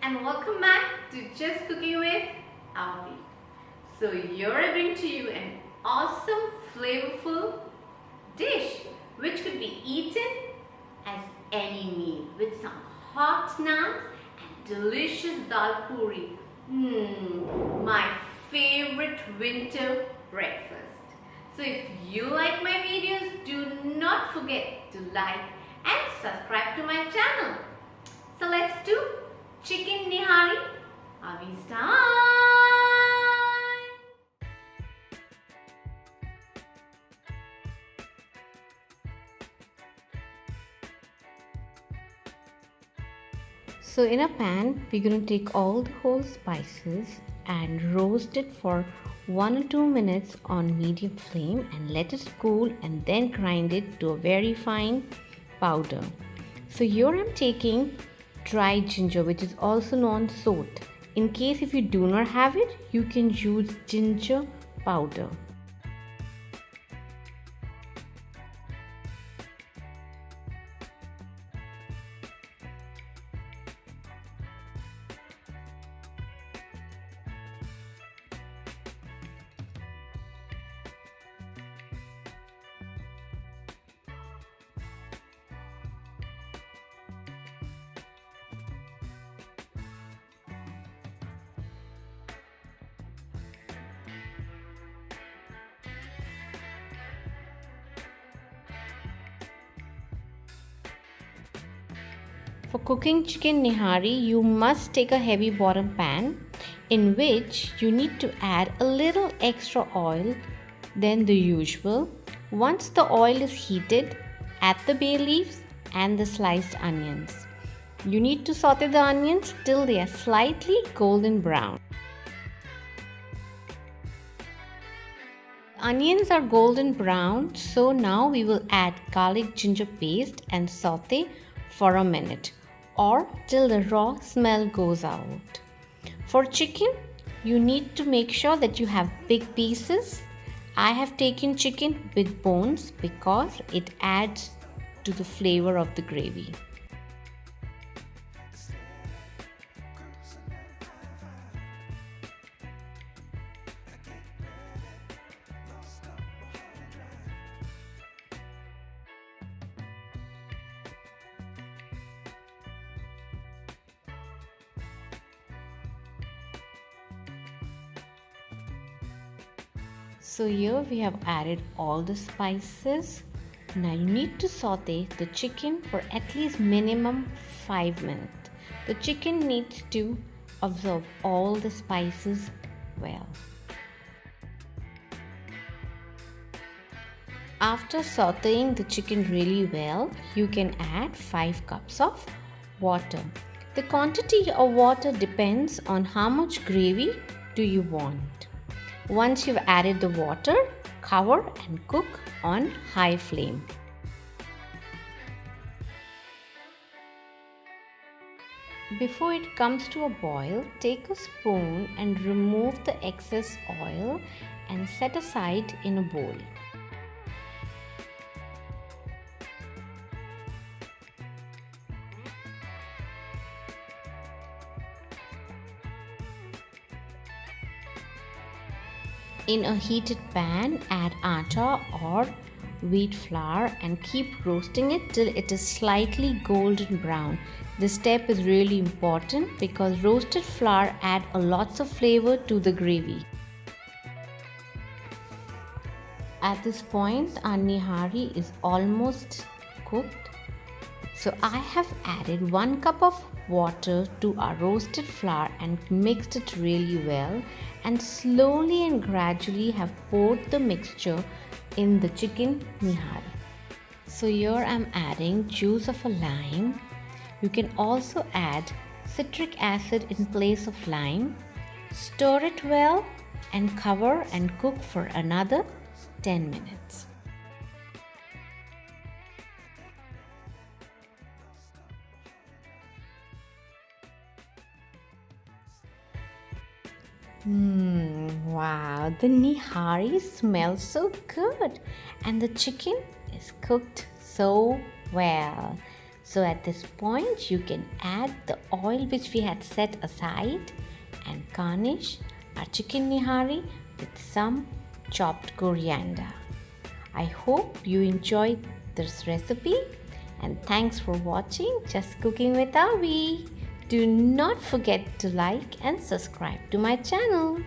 and welcome back to Just Cooking with Avi. So here I bring to you an awesome flavorful dish which could be eaten as any meal with some hot naans and delicious dal puri. My favorite winter breakfast. So if you like my videos, do not forget to like and subscribe to my channel. So let's do chicken nihari. Avi's time. So in a pan, we're going to take all the whole spices and roast it for 1 or 2 minutes on medium flame and let it cool, and then grind it to a very fine powder. So here I'm taking dried ginger, which is also known saute. In case if you do not have it, you can use ginger powder. For cooking chicken nihari, you must take a heavy bottom pan in which you need to add a little extra oil than the usual. Once the oil is heated, add the bay leaves and the sliced onions. You need to saute the onions till they are slightly golden brown. Onions are golden brown, so now we will add garlic ginger paste and saute for a minute or till the raw smell goes out. For chicken, you need to make sure that you have big pieces. I have taken chicken with bones because it adds to the flavor of the gravy. So here we have added all the spices. Now you need to saute the chicken for at least minimum 5 minutes. The chicken needs to absorb all the spices well. After sauteing the chicken really well, you can add 5 cups of water. The quantity of water depends on how much gravy do you want. Once you've added the water, cover and cook on high flame. Before it comes to a boil, take a spoon and remove the excess oil and set aside in a bowl. In a heated pan, add atta or wheat flour and keep roasting it till it is slightly golden brown. This step is really important because roasted flour adds a lot of flavor to the gravy. At this point, our nihari is almost cooked. So I have added 1 cup of water to our roasted flour and mixed it really well, and slowly and gradually have poured the mixture in the chicken nihari. So here I am adding juice of a lime. You can also add citric acid in place of lime. Stir it well and cover and cook for another 10 minutes. Wow, the nihari smells so good and the chicken is cooked so well. So at this point, you can add the oil which we had set aside and garnish our chicken nihari with some chopped coriander. I hope you enjoyed this recipe and thanks for watching Just Cooking with Avi. Do not forget to like and subscribe to my channel.